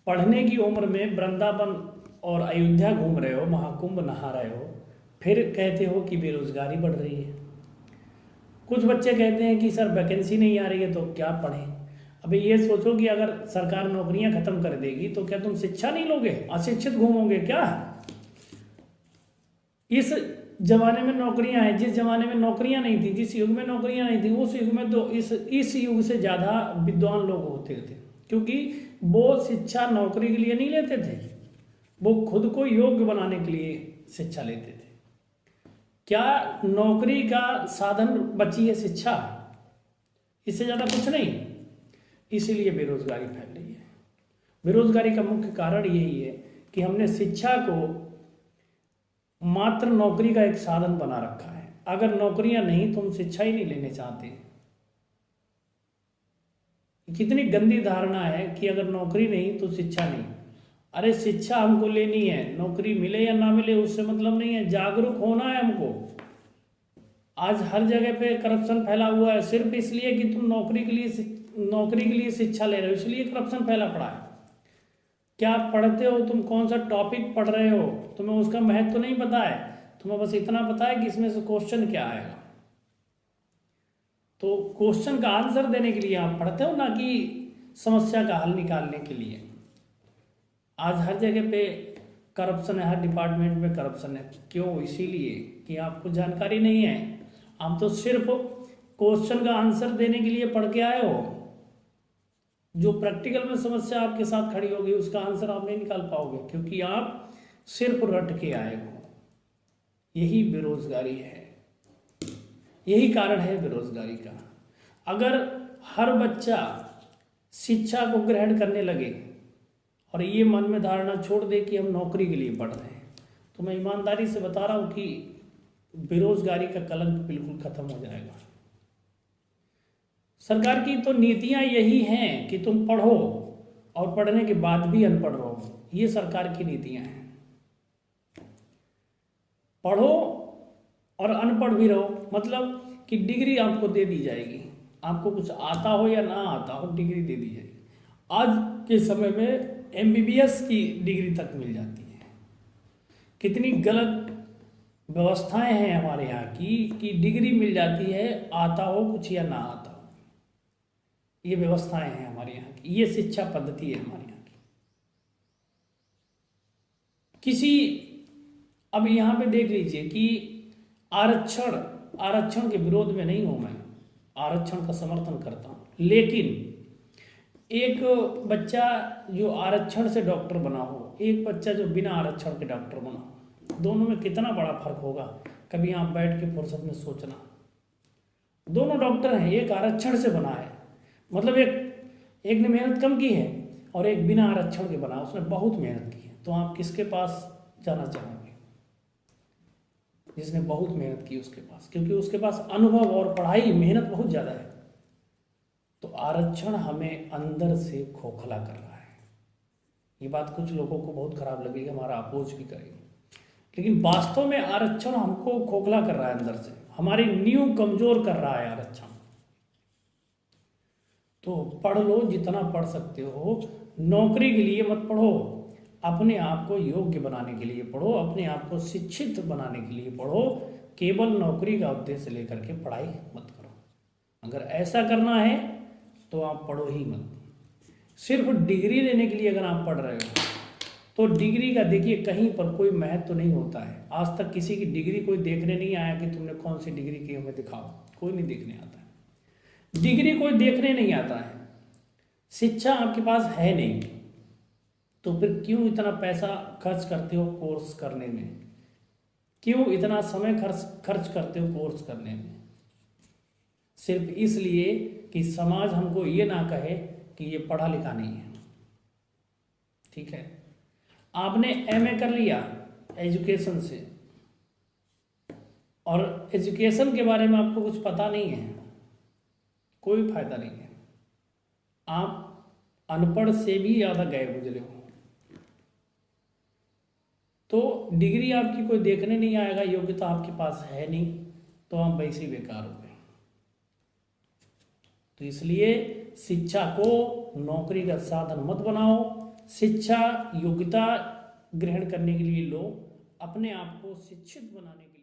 पढ़ने की उम्र में वृंदावन और अयोध्या घूम रहे हो, महाकुंभ नहा रहे हो, फिर कहते हो कि बेरोजगारी बढ़ रही है। कुछ बच्चे कहते हैं कि सर वैकेंसी नहीं आ रही है तो क्या पढ़ें। अभी ये सोचो कि अगर सरकार नौकरियां खत्म कर देगी तो क्या तुम शिक्षा नहीं लोगे, अशिक्षित घूमोगे क्या? इस जमाने में नौकरियां हैं, जिस जमाने में नौकरियां नहीं थी, जिस युग में नौकरियां नहीं थी, उस युग में तो इस युग से ज़्यादा विद्वान लोग होते थे, क्योंकि वो शिक्षा नौकरी के लिए नहीं लेते थे, वो खुद को योग्य बनाने के लिए शिक्षा लेते थे। क्या नौकरी का साधन बची है शिक्षा? इससे ज़्यादा कुछ नहीं। इसीलिए बेरोजगारी फैल रही है। बेरोजगारी का मुख्य कारण यही है कि हमने शिक्षा को मात्र नौकरी का एक साधन बना रखा है। अगर नौकरियां नहीं तो हम शिक्षा ही नहीं लेने चाहते। कितनी गंदी धारणा है कि अगर नौकरी नहीं तो शिक्षा नहीं। अरे शिक्षा हमको लेनी है, नौकरी मिले या ना मिले उससे मतलब नहीं है, जागरूक होना है हमको। आज हर जगह पे करप्शन फैला हुआ है, सिर्फ इसलिए कि तुम नौकरी के लिए शिक्षा ले रहे हो, इसलिए करप्शन फैला पड़ा है। क्या पढ़ते हो तुम, कौन सा टॉपिक पढ़ रहे हो, तुम्हें उसका महत्व तो नहीं पता है। तुम्हें बस इतना पता है कि इसमें से क्वेश्चन क्या आएगा, तो क्वेश्चन का आंसर देने के लिए आप पढ़ते हो, ना कि समस्या का हल निकालने के लिए। आज हर जगह पे करप्शन है, हर डिपार्टमेंट में करप्शन है। क्यों? इसीलिए कि आपको जानकारी नहीं है। आप तो सिर्फ क्वेश्चन का आंसर देने के लिए पढ़ के आए हो, जो प्रैक्टिकल में समस्या आपके साथ खड़ी होगी उसका आंसर आप नहीं निकाल पाओगे, क्योंकि आप सिर्फ रट के आए हो। यही बेरोजगारी है, यही कारण है बेरोजगारी का। अगर हर बच्चा शिक्षा को ग्रहण करने लगे और ये मन में धारणा छोड़ दे कि हम नौकरी के लिए पढ़ रहे हैं, तो मैं ईमानदारी से बता रहा हूँ कि बेरोजगारी का कलंक बिल्कुल खत्म हो जाएगा। सरकार की तो नीतियां यही हैं कि तुम पढ़ो और पढ़ने के बाद भी अनपढ़ रहो। ये सरकार की नीतियां हैं। पढ़ो और अनपढ़ भी रहो, मतलब कि डिग्री आपको दे दी जाएगी, आपको कुछ आता हो या ना आता हो डिग्री दे दी जाएगी। आज के समय में MBBS की डिग्री तक मिल जाती है। कितनी गलत व्यवस्थाएं हैं हमारे यहाँ की कि डिग्री मिल जाती है, आता हो कुछ या ना आता हो। ये व्यवस्थाएं हैं हमारे यहाँ की, ये शिक्षा पद्धति है हमारे यहाँ की। अब यहाँ पे देख लीजिए कि आरक्षण के विरोध में नहीं हूं मैं, आरक्षण का समर्थन करता हूँ, लेकिन एक बच्चा जो आरक्षण से डॉक्टर बना हो, एक बच्चा जो बिना आरक्षण के डॉक्टर बना हो, दोनों में कितना बड़ा फर्क होगा। कभी आप बैठ के फुर्सत में सोचना। दोनों डॉक्टर हैं, एक आरक्षण से बना है, मतलब एक ने मेहनत कम की है और एक बिना आरक्षण के बना, उसने बहुत मेहनत की है। तो आप किसके पास जाना चाहोगे? जिसने बहुत मेहनत की उसके पास, क्योंकि उसके पास अनुभव और पढ़ाई मेहनत बहुत ज़्यादा है। तो आरक्षण हमें अंदर से खोखला कर रहा है। ये बात कुछ लोगों को बहुत खराब लगेगी, हमारा अपोज भी करेगी, लेकिन वास्तव में आरक्षण हमको खोखला कर रहा है अंदर से, हमारी नींव कमजोर कर रहा है आरक्षण। तो पढ़ लो जितना पढ़ सकते हो, नौकरी के लिए मत पढ़ो, अपने आप को योग्य बनाने के लिए पढ़ो, अपने आप को शिक्षित बनाने के लिए पढ़ो। केवल नौकरी का उद्देश्य लेकर के पढ़ाई मत करो। अगर ऐसा करना है तो आप पढ़ो ही मत। सिर्फ डिग्री लेने के लिए अगर आप पढ़ रहे हो तो डिग्री का देखिए कहीं पर कोई महत्व नहीं होता है। आज तक किसी की डिग्री कोई देखने नहीं आया कि तुमने कौन सी डिग्री की हमें दिखाओ, कोई नहीं देखने आता है। डिग्री कोई देखने नहीं आता है। शिक्षा आपके पास है नहीं तो फिर क्यों इतना पैसा खर्च करते हो कोर्स करने में, क्यों इतना समय खर्च करते हो कोर्स करने में? सिर्फ इसलिए कि समाज हमको ये ना कहे कि ये पढ़ा लिखा नहीं है। ठीक है, आपने MA कर लिया एजुकेशन से और एजुकेशन के बारे में आपको कुछ पता नहीं है, कोई फायदा नहीं है। आप अनपढ़ से भी ज़्यादा गए गुजरे हो। तो डिग्री आपकी कोई देखने नहीं आएगा, योग्यता आपके पास है नहीं, तो आप वैसे ही बेकार हो गए। तो इसलिए शिक्षा को नौकरी का साधन मत बनाओ, शिक्षा योग्यता ग्रहण करने के लिए लो, अपने आप को शिक्षित बनाने के